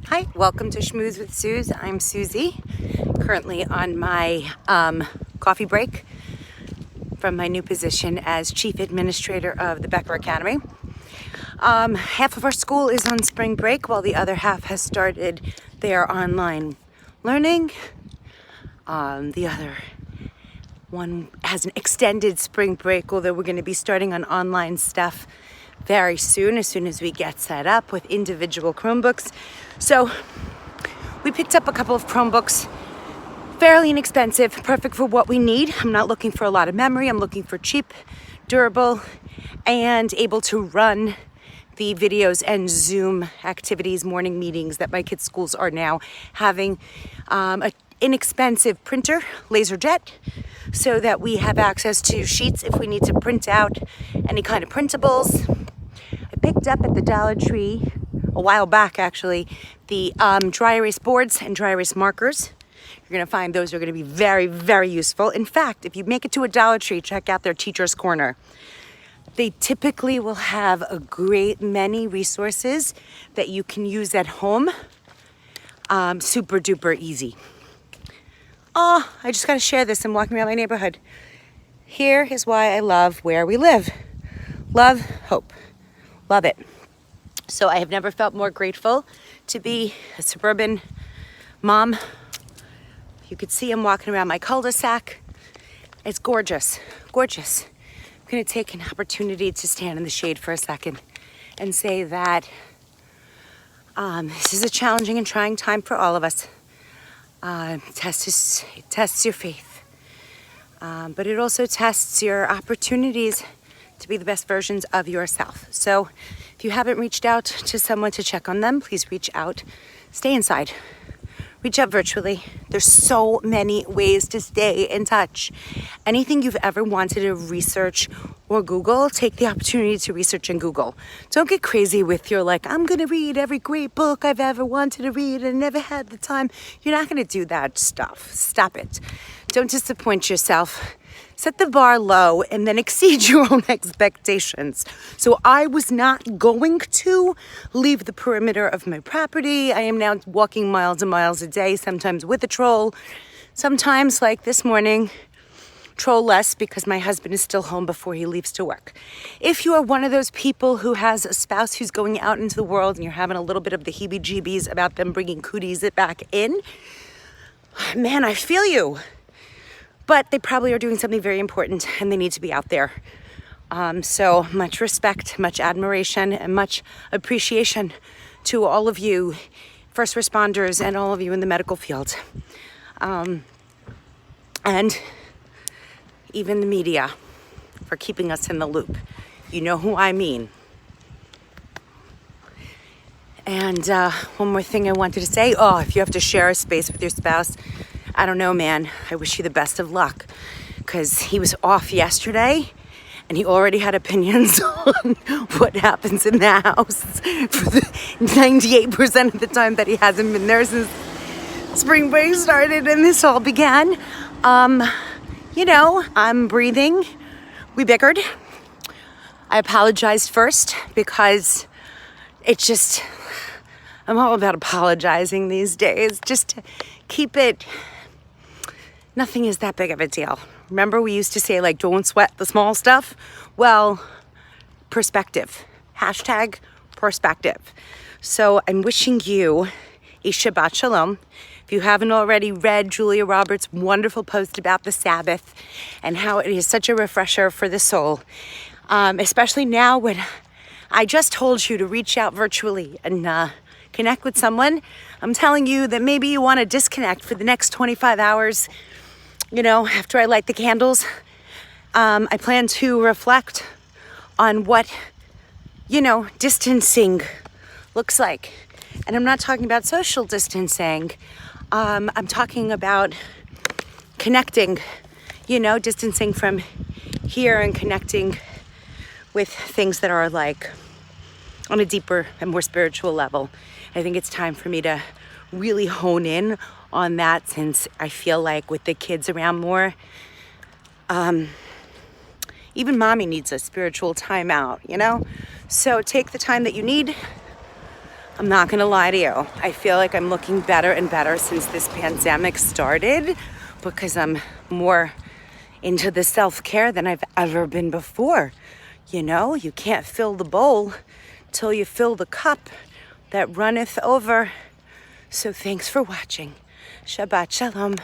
Hi, welcome to Schmooze with Suze. I'm Susie, currently on my coffee break from my new position as Chief Administrator of the Becker Academy. Half of our school is on spring break while the other half has started their online learning. The other one has an extended spring break, although we're going to be starting on online stuff very soon as we get set up with individual Chromebooks. So we picked up a couple of Chromebooks, fairly inexpensive, perfect for what we need. I'm not looking for a lot of memory. I'm looking for cheap, durable, and able to run the videos and Zoom activities, morning meetings that my kids' schools are now having. An inexpensive printer, LaserJet, so that we have access to sheets if we need to print out any kind of printables. I picked up at the Dollar Tree a while back, actually, the dry erase boards and dry erase markers. You're going to find those are going to be very, very useful. In fact, if you make it to a Dollar Tree, check out their Teacher's Corner. They typically will have a great many resources that you can use at home. Super duper easy. Oh, I just got to share this. I'm walking around my neighborhood. Here is why I love where we live. Love, hope. Love it. So I have never felt more grateful to be a suburban mom. You could see I'm walking around my cul-de-sac. It's gorgeous, gorgeous. I'm going to take an opportunity to stand in the shade for a second and say that this is a challenging and trying time for all of us. It tests your faith, but it also tests your opportunities to be the best versions of yourself. So if you haven't reached out to someone to check on them, please reach out. Stay inside. Reach out virtually. There's so many ways to stay in touch. Anything you've ever wanted to research or Google, take the opportunity to research and Google. Don't get crazy with your I'm going to read every great book I've ever wanted to read and never had the time. You're not going to do that stuff. Stop it. Don't disappoint yourself. Set the bar low and then exceed your own expectations. So I was not going to leave the perimeter of my property. I am now walking miles and miles a day, sometimes with a troll, sometimes like this morning, troll less because my husband is still home before he leaves to work. If you are one of those people who has a spouse who's going out into the world and you're having a little bit of the heebie-jeebies about them bringing cooties back in, man, I feel you. But they probably are doing something very important and they need to be out there. So much respect, much admiration, and much appreciation to all of you first responders and all of you in the medical field. And even the media for keeping us in the loop. You know who I mean. And one more thing I wanted to say. Oh, if you have to share a space with your spouse, I don't know, man. I wish you the best of luck because he was off yesterday and he already had opinions on what happens in the house for the 98% of the time that he hasn't been there since spring break started and this all began. I'm breathing. We bickered. I apologized first because I'm all about apologizing these days just to keep it. Nothing is that big of a deal. Remember we used to say don't sweat the small stuff? Well, perspective. Hashtag perspective. So I'm wishing you a Shabbat shalom. If you haven't already read Julia Roberts' wonderful post about the Sabbath and how it is such a refresher for the soul, especially now when I just told you to reach out virtually and connect with someone, I'm telling you that maybe you want to disconnect for the next 25 hours. After I light the candles, I plan to reflect on what, distancing looks like. And I'm not talking about social distancing. I'm talking about connecting, distancing from here and connecting with things that are on a deeper and more spiritual level. I think it's time for me to really hone in on that since I feel like with the kids around more, even mommy needs a spiritual timeout, So take the time that you need. I'm not gonna lie to you. I feel like I'm looking better and better since this pandemic started because I'm more into the self-care than I've ever been before. You know, you can't fill the bowl till you fill the cup that runneth over. So thanks for watching. Shabbat shalom.